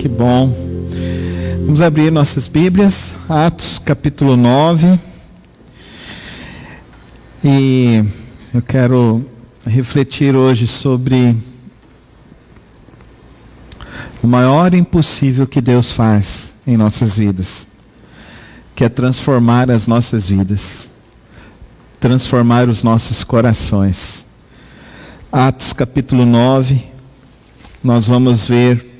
Que bom. Vamos abrir nossas Bíblias, Atos capítulo 9. E eu quero refletir hoje sobre o maior impossível que Deus faz em nossas vidas, que é transformar as nossas vidas, transformar os nossos corações. Atos capítulo 9, nós vamos ver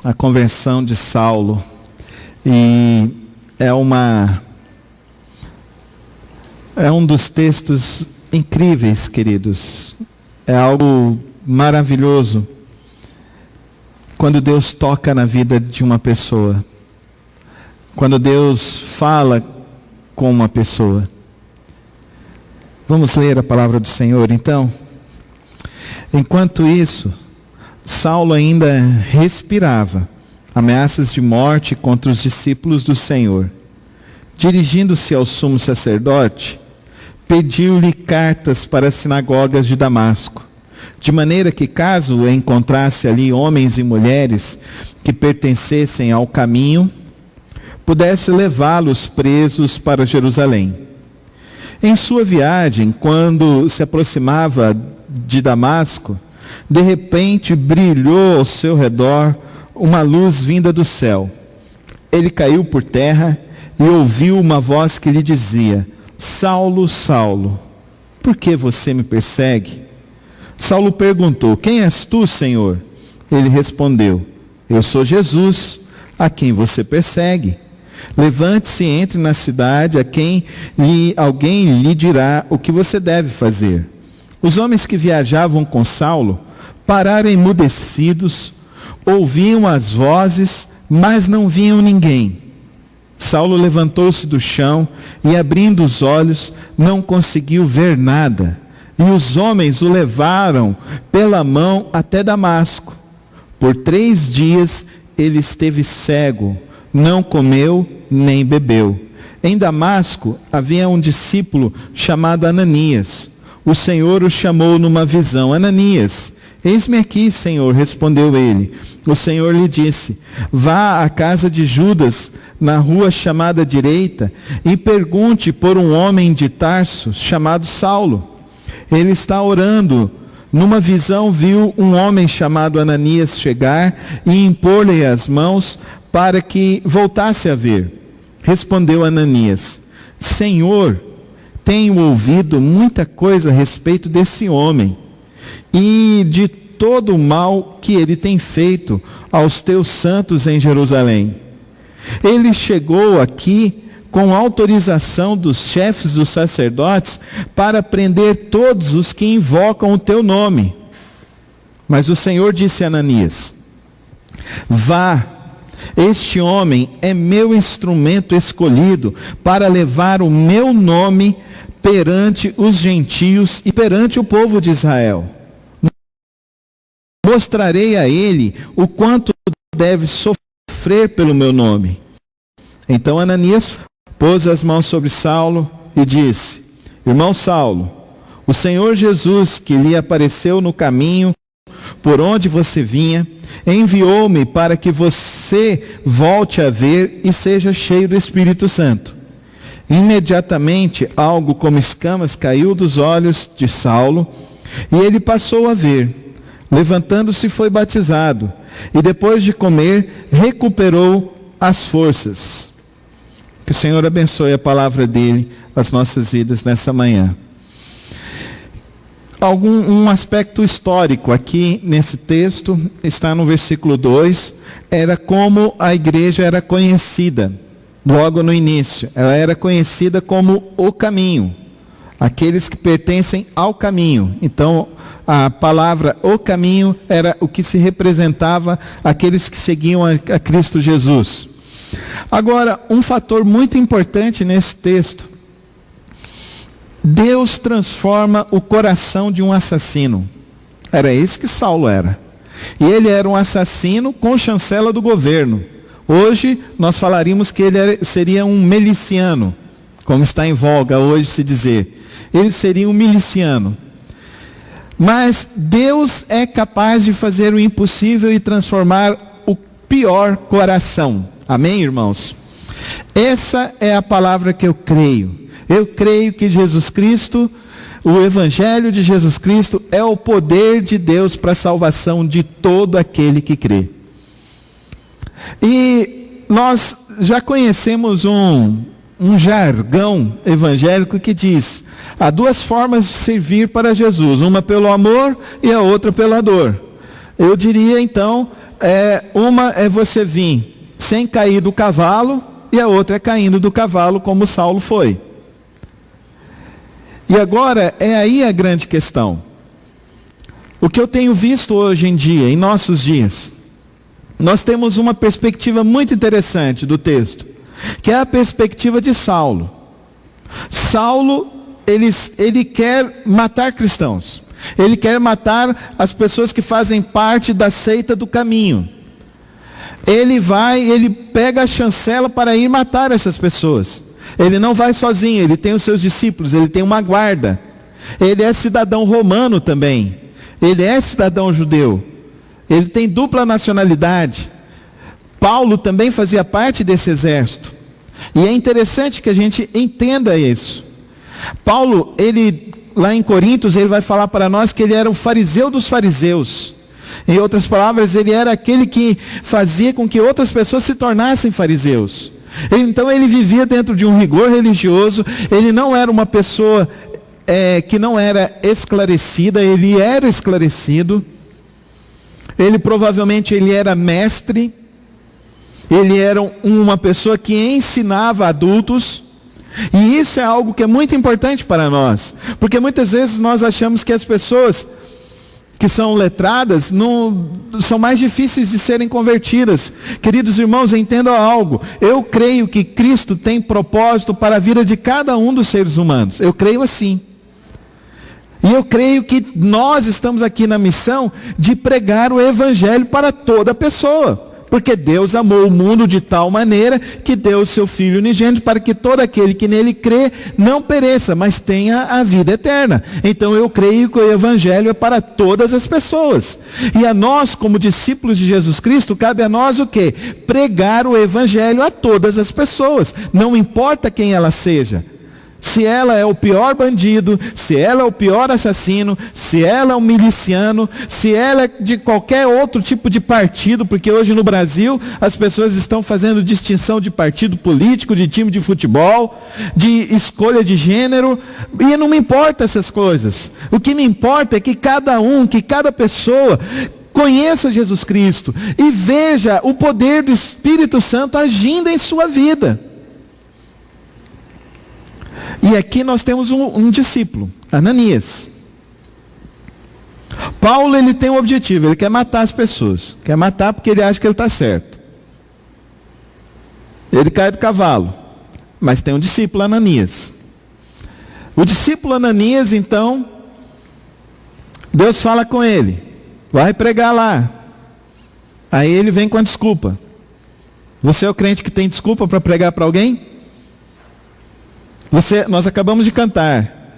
a conversão de Saulo. E é um dos textos incríveis, queridos. É algo maravilhoso quando Deus toca na vida de uma pessoa. Quando Deus fala com uma pessoa. Vamos ler a palavra do Senhor, então? Enquanto isso, Saulo ainda respirava ameaças de morte contra os discípulos do Senhor. Dirigindo-se ao sumo sacerdote, pediu-lhe cartas para as sinagogas de Damasco, de maneira que, caso encontrasse ali homens e mulheres que pertencessem ao caminho, pudesse levá-los presos para Jerusalém. Em sua viagem, quando se aproximava de Damasco, de repente brilhou ao seu redor uma luz vinda do céu. Ele caiu por terra e ouviu uma voz que lhe dizia: Saulo, Saulo, por que você me persegue? Saulo perguntou: Quem és tu, Senhor? Ele respondeu: Eu sou Jesus, a quem você persegue. Levante-se e entre na cidade, alguém lhe dirá o que você deve fazer. Os homens que viajavam com Saulo pararam emudecidos, ouviam as vozes, mas não viam ninguém. Saulo levantou-se do chão e, abrindo os olhos, não conseguiu ver nada. E os homens o levaram pela mão até Damasco. Por 3 dias ele esteve cego, não comeu nem bebeu. Em Damasco havia um discípulo chamado Ananias. O Senhor o chamou numa visão: Ananias. Eis-me aqui, Senhor, respondeu ele. O Senhor lhe disse: Vá à casa de Judas, na rua chamada direita, e pergunte por um homem de Tarso, chamado Saulo. Ele está orando. Numa visão viu um homem chamado Ananias chegar e impor-lhe as mãos para que voltasse a ver. Respondeu Ananias: Senhor, tenho ouvido muita coisa a respeito desse homem e de todo o mal que ele tem feito aos teus santos em Jerusalém. Ele chegou aqui com autorização dos chefes dos sacerdotes para prender todos os que invocam o teu nome. Mas o Senhor disse a Ananias: Vá, este homem é meu instrumento escolhido para levar o meu nome perante os gentios e perante o povo de Israel. Mostrarei a ele o quanto deve sofrer pelo meu nome. Então Ananias pôs as mãos sobre Saulo e disse: Irmão Saulo, o Senhor Jesus, que lhe apareceu no caminho por onde você vinha, enviou-me para que você volte a ver e seja cheio do Espírito Santo. Imediatamente algo como escamas caiu dos olhos de Saulo e ele passou a ver. Levantando-se, foi batizado, e depois de comer, recuperou as forças. Que o Senhor abençoe a palavra dele, as nossas vidas nessa manhã. Um aspecto histórico aqui nesse texto, está no versículo 2, era como a igreja era conhecida, logo no início. Ela era conhecida como o caminho, aqueles que pertencem ao caminho. Então, a palavra o caminho era o que se representava aqueles que seguiam a Cristo Jesus. Agora, um fator muito importante nesse texto: Deus transforma o coração de um assassino. Era isso que Saulo era. E ele era um assassino com chancela do governo. Hoje nós falaríamos que ele seria um miliciano, como está em voga hoje se dizer. Ele seria um miliciano. Mas Deus é capaz de fazer o impossível e transformar pior coração. Amém, irmãos? Essa é a palavra que eu creio. Eu creio que Jesus Cristo, o Evangelho de Jesus Cristo, é o poder de Deus para a salvação de todo aquele que crê. E nós já conhecemos um jargão evangélico que diz: há duas formas de servir para Jesus, uma pelo amor e a outra pela dor. Eu diria então, uma é você vir sem cair do cavalo, e a outra é caindo do cavalo, como Saulo foi. E agora é aí a grande questão. O que eu tenho visto hoje em dia, em nossos dias, nós temos uma perspectiva muito interessante do texto, que é a perspectiva de Saulo. Saulo, ele quer matar cristãos. Ele quer matar as pessoas que fazem parte da seita do caminho. Ele pega a chancela para ir matar essas pessoas. Ele não vai sozinho, ele tem os seus discípulos, ele tem uma guarda. Ele é cidadão romano também. Ele é cidadão judeu. Ele tem dupla nacionalidade. Paulo também fazia parte desse exército. E é interessante que a gente entenda isso. Paulo, lá em Coríntios, ele vai falar para nós que ele era o fariseu dos fariseus. Em outras palavras, ele era aquele que fazia com que outras pessoas se tornassem fariseus. Então ele vivia dentro de um rigor religioso. Ele não era uma pessoa que não era esclarecida, ele era esclarecido. Ele provavelmente era mestre. Ele era uma pessoa que ensinava adultos. E isso é algo que é muito importante para nós, porque muitas vezes nós achamos que as pessoas que são letradas são mais difíceis de serem convertidas. Queridos irmãos, entendam algo. Eu creio que Cristo tem propósito para a vida de cada um dos seres humanos. Eu creio assim. E eu creio que nós estamos aqui na missão de pregar o Evangelho para toda pessoa. Porque Deus amou o mundo de tal maneira que deu o seu Filho unigênito para que todo aquele que nele crê não pereça, mas tenha a vida eterna. Então eu creio que o Evangelho é para todas as pessoas. E a nós, como discípulos de Jesus Cristo, cabe a nós o quê? Pregar o Evangelho a todas as pessoas. Não importa quem ela seja. Se ela é o pior bandido, se ela é o pior assassino, se ela é um miliciano, se ela é de qualquer outro tipo de partido, porque hoje no Brasil as pessoas estão fazendo distinção de partido político, de time de futebol, de escolha de gênero, e não me importa essas coisas. O que me importa é que cada pessoa conheça Jesus Cristo e veja o poder do Espírito Santo agindo em sua vida. E aqui nós temos um discípulo, Ananias. Paulo, ele tem um objetivo, ele quer matar as pessoas. Quer matar porque ele acha que ele está certo. Ele cai do cavalo. Mas tem um discípulo, Ananias. O discípulo Ananias, então, Deus fala com ele. Vai pregar lá. Aí ele vem com a desculpa. Você é o crente que tem desculpa para pregar para alguém? Nós acabamos de cantar.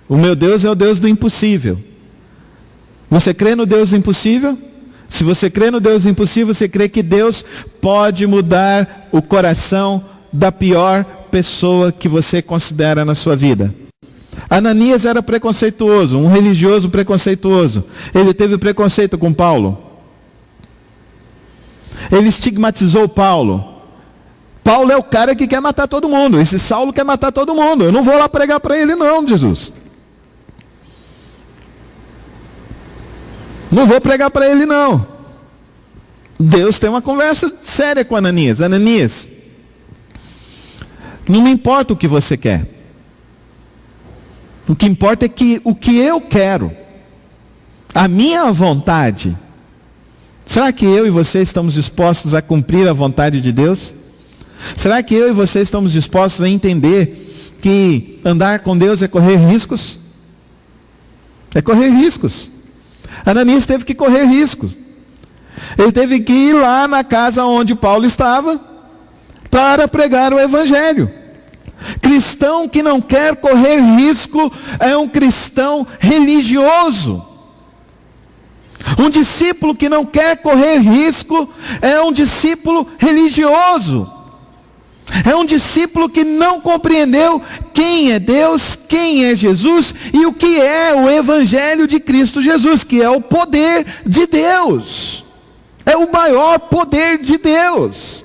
O meu Deus é o Deus do impossível. Você crê no Deus do impossível? Se você crê no Deus do impossível, você crê que Deus pode mudar o coração da pior pessoa que você considera na sua vida. Ananias era preconceituoso, um religioso preconceituoso. Ele teve preconceito com Paulo. Ele estigmatizou Paulo. Paulo é o cara que quer matar todo mundo. Esse Saulo quer matar todo mundo. Eu não vou lá pregar para ele não, Jesus. Não vou pregar para ele não. Deus tem uma conversa séria com Ananias. Ananias, não me importa o que você quer. O que importa é que o que eu quero, a minha vontade. Será que eu e você estamos dispostos a cumprir a vontade de Deus? Será que eu e você estamos dispostos a entender que andar com Deus é correr riscos? É correr riscos. Ananias teve que correr riscos. Ele teve que ir lá na casa onde Paulo estava para pregar o Evangelho. Cristão que não quer correr risco é um cristão religioso. Um discípulo que não quer correr risco é um discípulo religioso. É um discípulo que não compreendeu quem é Deus, quem é Jesus e o que é o Evangelho de Cristo Jesus, que é o poder de Deus. É o maior poder de Deus.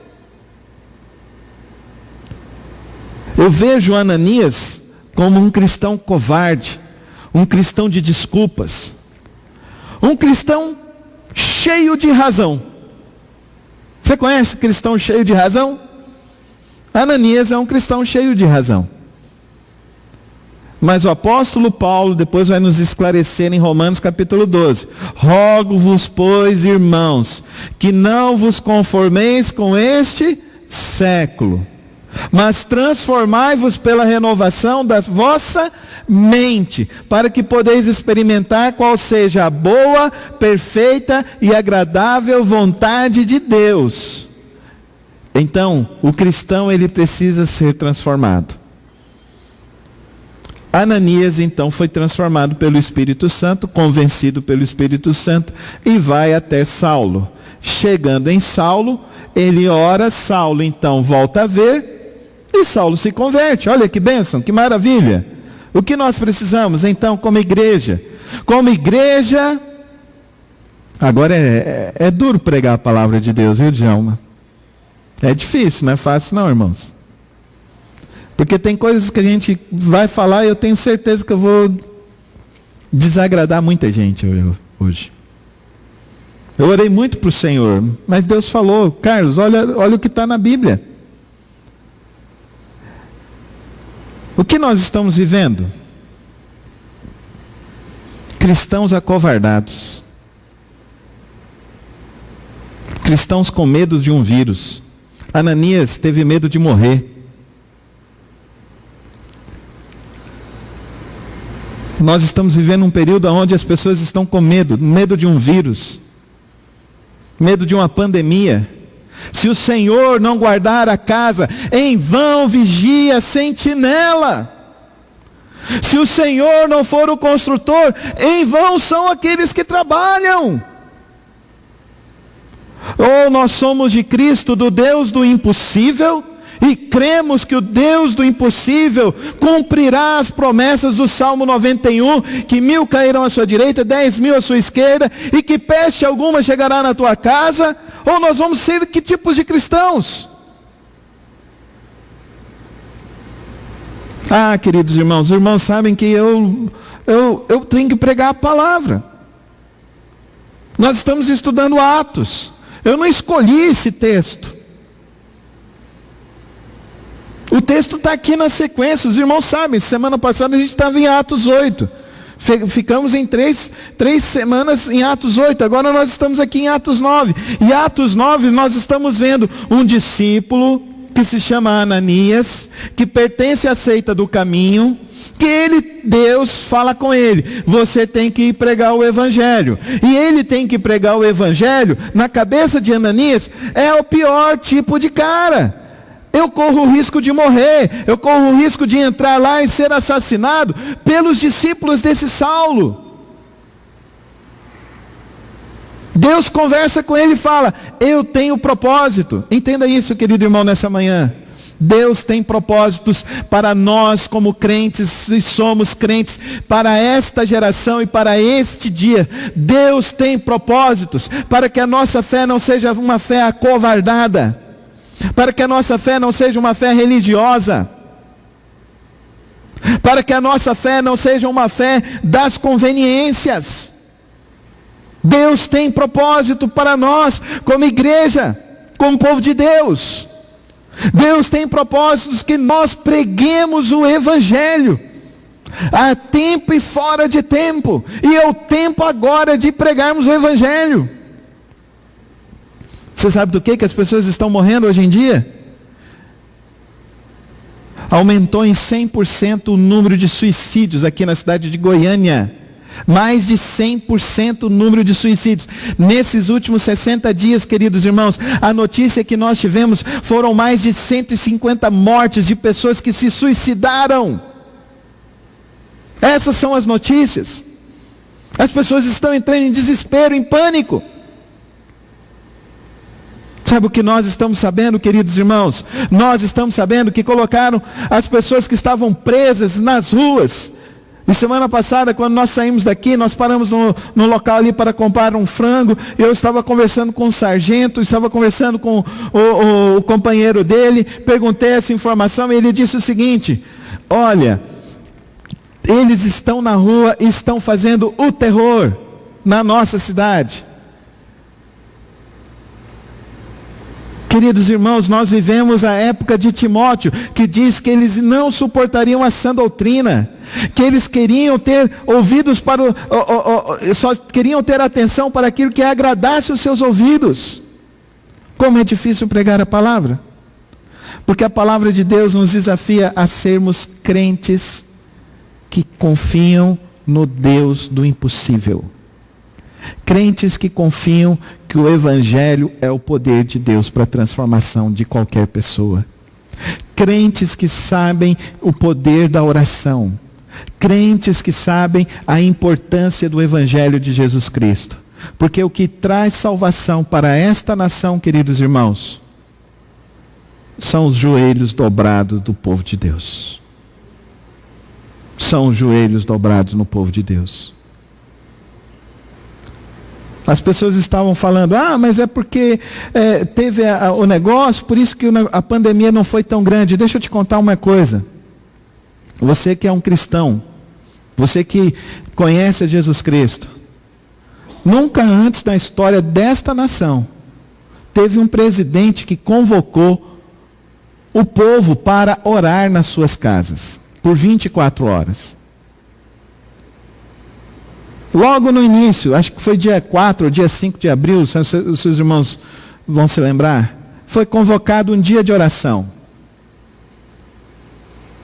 Eu vejo Ananias como um cristão covarde, um cristão de desculpas, um cristão cheio de razão. Você conhece cristão cheio de razão? Ananias é um cristão cheio de razão. Mas o apóstolo Paulo depois vai nos esclarecer em Romanos capítulo 12. Rogo-vos, pois, irmãos, que não vos conformeis com este século, mas transformai-vos pela renovação da vossa mente, para que podeis experimentar qual seja a boa, perfeita e agradável vontade de Deus. Então, o cristão, ele precisa ser transformado. Ananias, então, foi transformado pelo Espírito Santo, convencido pelo Espírito Santo, e vai até Saulo. Chegando em Saulo, ele ora, Saulo então volta a ver, e Saulo se converte. Olha que bênção, que maravilha. O que nós precisamos, então, como igreja? Como igreja, agora é duro pregar a palavra de Deus, viu, Djalma? É difícil, não é fácil não, irmãos. Porque tem coisas que a gente vai falar e eu tenho certeza que eu vou desagradar muita gente hoje. Eu orei muito para o Senhor, mas Deus falou, Carlos, olha o que está na Bíblia. O que nós estamos vivendo? Cristãos acovardados. Cristãos com medo de um vírus. Ananias teve medo de morrer. Nós estamos vivendo um período onde as pessoas estão com medo de um vírus, medo de uma pandemia. Se o Senhor não guardar a casa, em vão vigia a sentinela. Se o Senhor não for o construtor, em vão são aqueles que trabalham. Ou nós somos de Cristo, do Deus do impossível, e cremos que o Deus do impossível cumprirá as promessas do Salmo 91, que 1.000 cairão à sua direita, 10.000 à sua esquerda, e que peste alguma chegará na tua casa. Ou nós vamos ser que tipos de cristãos? Ah, queridos irmãos, os irmãos sabem que eu tenho que pregar a palavra. Nós estamos estudando Atos. Eu não escolhi esse texto. O texto está aqui na sequência, os irmãos sabem, semana passada a gente estava em Atos 8. Ficamos em três semanas em Atos 8, agora nós estamos aqui em Atos 9. E Atos 9 nós estamos vendo um discípulo que se chama Ananias, que pertence à seita do caminho, que Deus fala com ele, você tem que ir pregar o Evangelho. E ele tem que pregar o Evangelho, na cabeça de Ananias, é o pior tipo de cara. Eu corro o risco de morrer, eu corro o risco de entrar lá e ser assassinado pelos discípulos desse Saulo. Deus conversa com ele e fala, eu tenho propósito. Entenda isso, querido irmão, nessa manhã. Deus tem propósitos para nós como crentes, e somos crentes para esta geração e para este dia. Deus tem propósitos para que a nossa fé não seja uma fé acovardada, para que a nossa fé não seja uma fé religiosa, para que a nossa fé não seja uma fé das conveniências. Deus tem propósito para nós como igreja, como povo de Deus. Deus tem propósitos que nós preguemos o Evangelho, a tempo e fora de tempo, e é o tempo agora de pregarmos o Evangelho. Você sabe do que as pessoas estão morrendo hoje em dia? Aumentou em 100% o número de suicídios aqui na cidade de Goiânia. Mais de 100% o número de suicídios. Nesses últimos 60 dias, queridos irmãos, a notícia que nós tivemos foram mais de 150 mortes de pessoas que se suicidaram. Essas são as notícias. As pessoas estão entrando em desespero, em pânico. Sabe o que nós estamos sabendo, queridos irmãos? Nós estamos sabendo que colocaram as pessoas que estavam presas nas ruas. E semana passada, quando nós saímos daqui, nós paramos no local ali para comprar um frango. Eu estava conversando com o sargento, estava conversando com o companheiro dele, perguntei essa informação e ele disse o seguinte: olha, eles estão na rua e estão fazendo o terror na nossa cidade. Queridos irmãos, nós vivemos a época de Timóteo, que diz que eles não suportariam a sã doutrina, que eles queriam ter ouvidos para só queriam ter atenção para aquilo que agradasse os seus ouvidos. Como é difícil pregar a palavra, porque a palavra de Deus nos desafia a sermos crentes que confiam no Deus do impossível. Crentes que confiam que o Evangelho é o poder de Deus para a transformação de qualquer pessoa. Crentes que sabem o poder da oração. Crentes que sabem a importância do Evangelho de Jesus Cristo. Porque o que traz salvação para esta nação, queridos irmãos, são os joelhos dobrados do povo de Deus. São os joelhos dobrados no povo de Deus. As pessoas estavam falando, mas é porque teve o negócio, por isso que a pandemia não foi tão grande. Deixa eu te contar uma coisa. Você que é um cristão, você que conhece a Jesus Cristo, nunca antes na história desta nação, teve um presidente que convocou o povo para orar nas suas casas, por 24 horas. Logo no início, acho que foi dia 4 ou dia 5 de abril, os seus irmãos vão se lembrar, foi convocado um dia de oração.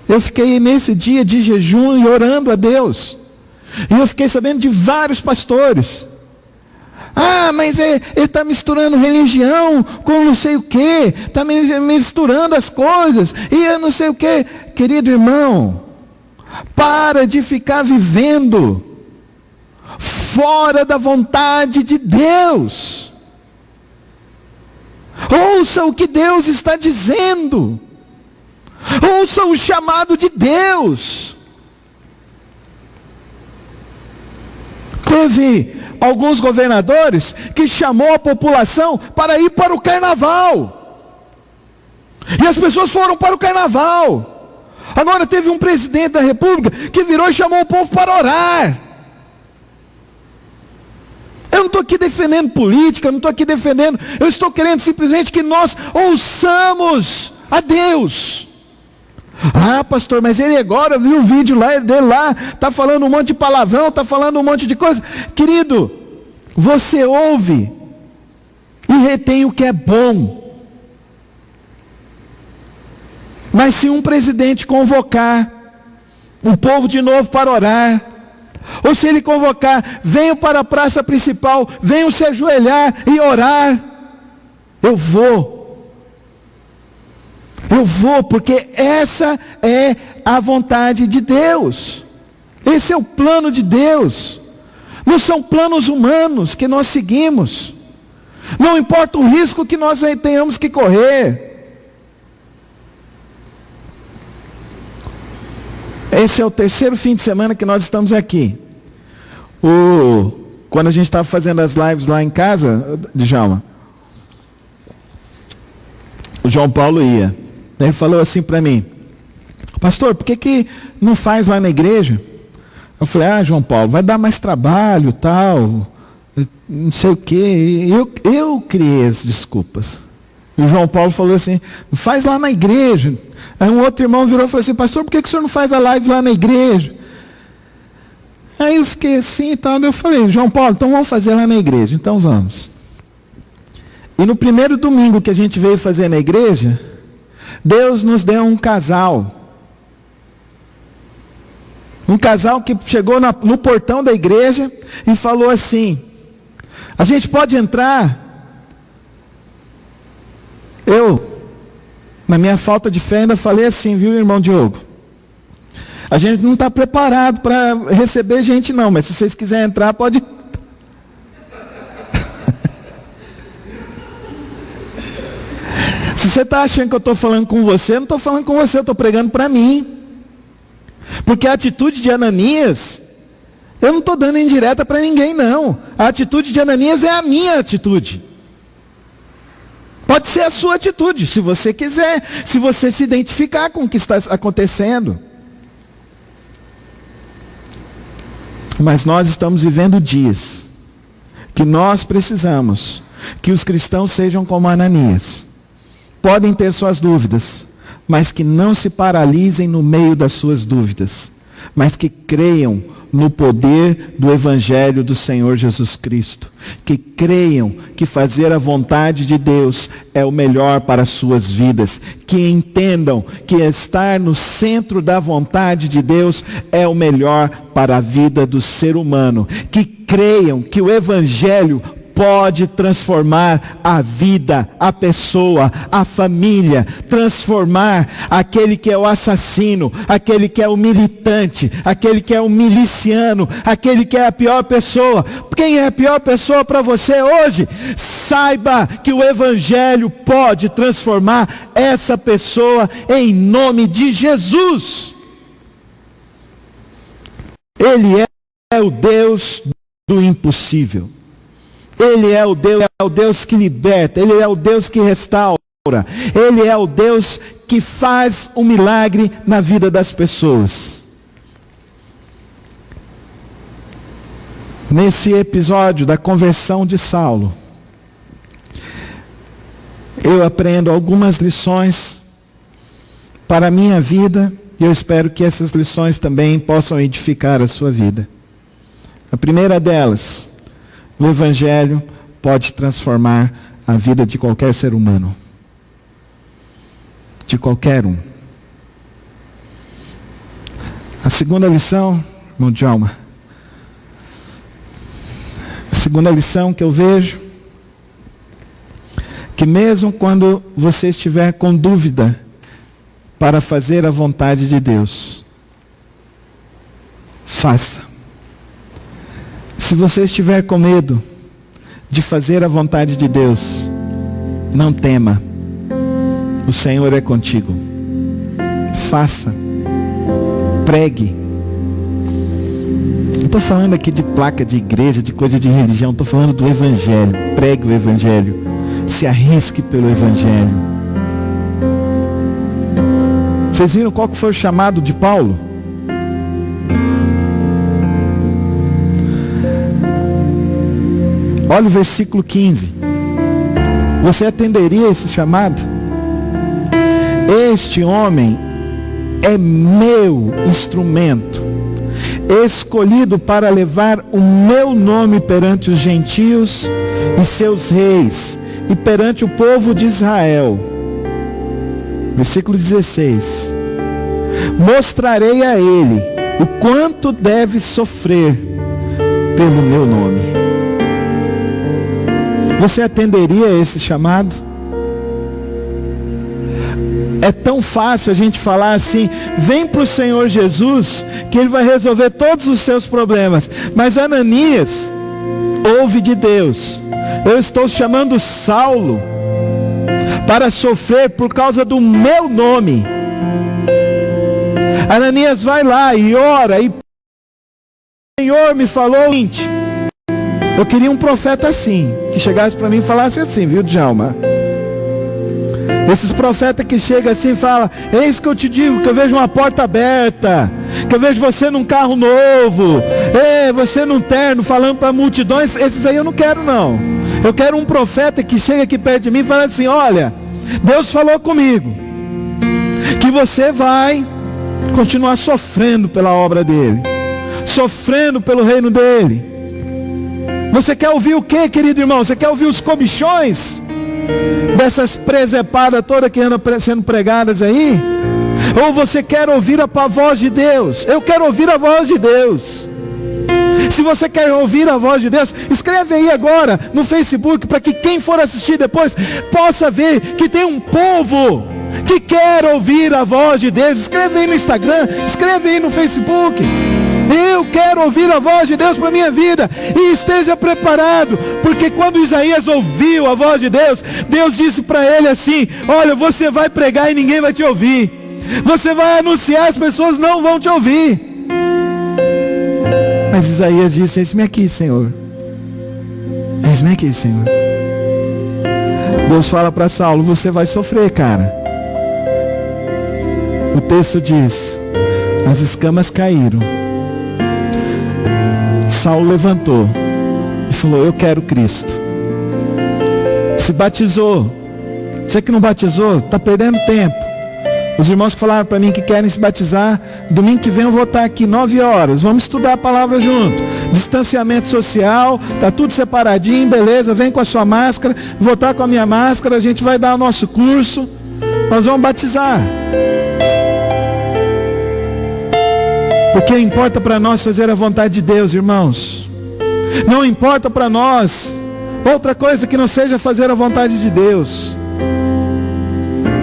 Eu fiquei nesse dia de jejum e orando a Deus. E eu fiquei sabendo de vários pastores. Mas ele está misturando religião com não sei o quê, está misturando as coisas, e eu não sei o quê. Querido irmão, para de ficar vivendo fora da vontade de Deus. Ouça o que Deus está dizendo. Ouça o chamado de Deus. Teve alguns governadores que chamou a população para ir para o carnaval. E as pessoas foram para o carnaval. Agora teve um presidente da república que virou e chamou o povo para orar. Eu não estou aqui defendendo política, eu não estou aqui defendendo, eu estou querendo simplesmente que nós ouçamos a Deus. Pastor, mas ele agora viu o vídeo dele lá, está falando um monte de palavrão, está falando um monte de coisa. Querido, você ouve e retém o que é bom. Mas se um presidente convocar o povo de novo para orar, ou se ele convocar, venham para a praça principal, venham se ajoelhar e orar, eu vou, porque essa é a vontade de Deus, esse é o plano de Deus, não são planos humanos que nós seguimos, não importa o risco que nós tenhamos que correr. Esse é o terceiro fim de semana que nós estamos aqui. Quando a gente estava fazendo as lives lá em casa, Djalma, o João Paulo ia. Ele falou assim para mim: pastor, por que não faz lá na igreja? Eu falei: João Paulo, vai dar mais trabalho, tal, não sei o quê. Eu criei as desculpas. E o João Paulo falou assim: faz lá na igreja. Aí um outro irmão virou e falou assim: pastor, por que o senhor não faz a live lá na igreja? Aí eu fiquei assim e tal. Eu falei: João Paulo, então vamos fazer lá na igreja. Então vamos. E no primeiro domingo que a gente veio fazer na igreja, Deus nos deu um casal. Um casal que chegou no portão da igreja e falou assim: a gente pode entrar? Eu, na minha falta de fé, ainda falei assim, viu, irmão Diogo? A gente não está preparado para receber gente não, mas se vocês quiserem entrar, pode. Se você está achando que eu estou falando com você, eu não estou falando com você, eu estou pregando para mim. Porque a atitude de Ananias, eu não estou dando indireta para ninguém não. A atitude de Ananias é a minha atitude. Pode ser a sua atitude, se você quiser, se você se identificar com o que está acontecendo. Mas nós estamos vivendo dias que nós precisamos que os cristãos sejam como Ananias. Podem ter suas dúvidas, mas que não se paralisem no meio das suas dúvidas, mas que creiam no poder do Evangelho do Senhor Jesus Cristo, que creiam que fazer a vontade de Deus é o melhor para as suas vidas, que entendam que estar no centro da vontade de Deus é o melhor para a vida do ser humano, que creiam que o Evangelho pode transformar a vida, a pessoa, a família, transformar aquele que é o assassino, aquele que é o militante, aquele que é o miliciano, aquele que é a pior pessoa. Quem é a pior pessoa para você hoje? Saiba que o Evangelho pode transformar essa pessoa em nome de Jesus. Ele é o Deus do impossível. Ele é o Deus que liberta, Ele é o Deus que restaura, Ele é o Deus que faz um milagre na vida das pessoas. Nesse episódio da conversão de Saulo, eu aprendo algumas lições para a minha vida, e eu espero que essas lições também possam edificar a sua vida. A primeira delas: o Evangelho pode transformar a vida de qualquer ser humano. De qualquer um. A segunda lição, irmão Djalma, a segunda lição que eu vejo, que mesmo quando você estiver com dúvida para fazer a vontade de Deus, faça. Se você estiver com medo de fazer a vontade de Deus, não tema. O Senhor é contigo. Faça. Pregue. Não estou falando aqui de placa de igreja, de coisa de religião. Estou falando do Evangelho. Pregue o Evangelho. Se arrisque pelo Evangelho. Vocês viram qual que foi o chamado de Paulo? Olha o versículo 15. Você atenderia esse chamado? Este homem é meu instrumento, escolhido para levar o meu nome perante os gentios e seus reis, e perante o povo de Israel. Versículo 16. Mostrarei a ele o quanto deve sofrer pelo meu nome. Você atenderia a esse chamado? É tão fácil a gente falar assim: vem para o Senhor Jesus, que Ele vai resolver todos os seus problemas. Mas Ananias ouve de Deus: eu estou chamando Saulo para sofrer por causa do meu nome. Ananias vai lá e ora, e o Senhor me falou o seguinte. Eu queria um profeta assim, que chegasse para mim e falasse assim, viu, Djalma? Esses profetas que chegam assim e falam: eis que eu te digo que eu vejo uma porta aberta, que eu vejo você num carro novo, você num terno, falando para multidões. Esses aí eu não quero não. Eu quero um profeta que chega aqui perto de mim e fala assim: olha, Deus falou comigo que você vai continuar sofrendo pela obra dele, sofrendo pelo reino dele. Você quer ouvir o que, querido irmão? Você quer ouvir os comichões dessas presepadas todas que andam sendo pregadas aí? Ou você quer ouvir a voz de Deus? Eu quero ouvir a voz de Deus. Se você quer ouvir a voz de Deus, escreve aí agora no Facebook, para que quem for assistir depois possa ver que tem um povo que quer ouvir a voz de Deus, escreve aí no Instagram, escreve aí no Facebook. Eu quero ouvir a voz de Deus para a minha vida. E esteja preparado, porque quando Isaías ouviu a voz de Deus, Deus disse para ele assim: olha, você vai pregar e ninguém vai te ouvir. Você vai anunciar, as pessoas não vão te ouvir. Mas Isaías disse: eis-me aqui, Senhor. Eis-me aqui, Senhor. Deus fala para Saulo: você vai sofrer, cara. O texto diz: as escamas caíram. Saulo levantou e falou: eu quero Cristo. Se batizou. Você que não batizou, está perdendo tempo. Os irmãos que falaram para mim que querem se batizar, domingo que vem eu vou estar aqui 9 horas. Vamos estudar a palavra junto. Distanciamento social, está tudo separadinho, beleza, vem com a sua máscara, vou estar com a minha máscara, a gente vai dar o nosso curso, nós vamos batizar. Porque importa para nós fazer a vontade de Deus, irmãos. Não importa para nós outra coisa que não seja fazer a vontade de Deus.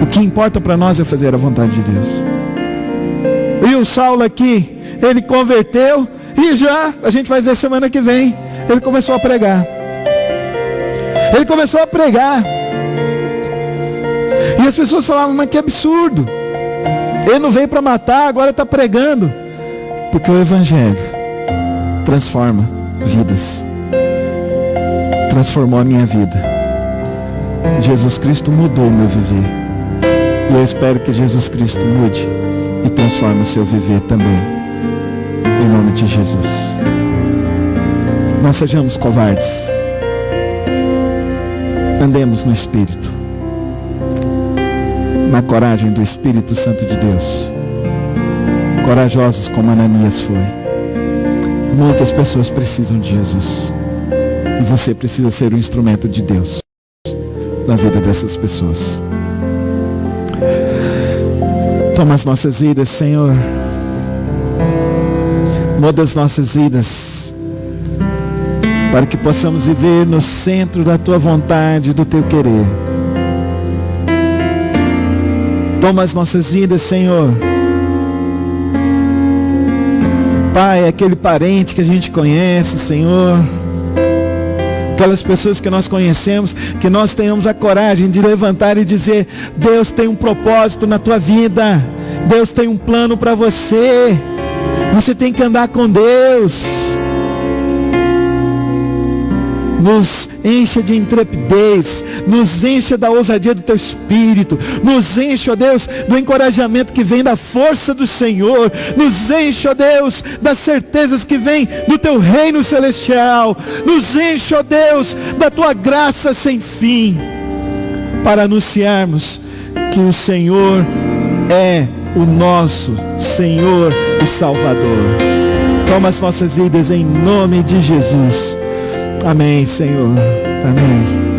O que importa para nós é fazer a vontade de Deus. E o Saulo aqui, ele converteu, e já, a gente vai ver semana que vem, ele começou a pregar. Ele começou a pregar. E as pessoas falavam: mas que absurdo. Ele não veio para matar, agora está pregando. Porque o Evangelho transforma vidas. Transformou a minha vida. Jesus Cristo mudou o meu viver. E eu espero que Jesus Cristo mude e transforme o seu viver também. Em nome de Jesus. Não sejamos covardes. Andemos no Espírito. Na coragem do Espírito Santo de Deus. Corajosos como Ananias foi. Muitas pessoas precisam de Jesus. E você precisa ser um instrumento de Deus na vida dessas pessoas. Toma as nossas vidas, Senhor. Muda as nossas vidas, para que possamos viver no centro da Tua vontade, do Teu querer. Toma as nossas vidas, Senhor. Pai, aquele parente que a gente conhece, Senhor, aquelas pessoas que nós conhecemos, que nós tenhamos a coragem de levantar e dizer: Deus tem um propósito na tua vida, Deus tem um plano para você, você tem que andar com Deus. Nos encha de intrepidez, nos encha da ousadia do Teu Espírito, nos enche, ó Deus, do encorajamento que vem da força do Senhor, nos enche, ó Deus, das certezas que vem do Teu reino celestial, nos enche, ó Deus, da Tua graça sem fim, para anunciarmos que o Senhor é o nosso Senhor e Salvador. Toma as nossas vidas em nome de Jesus. Amém, Senhor. Amém.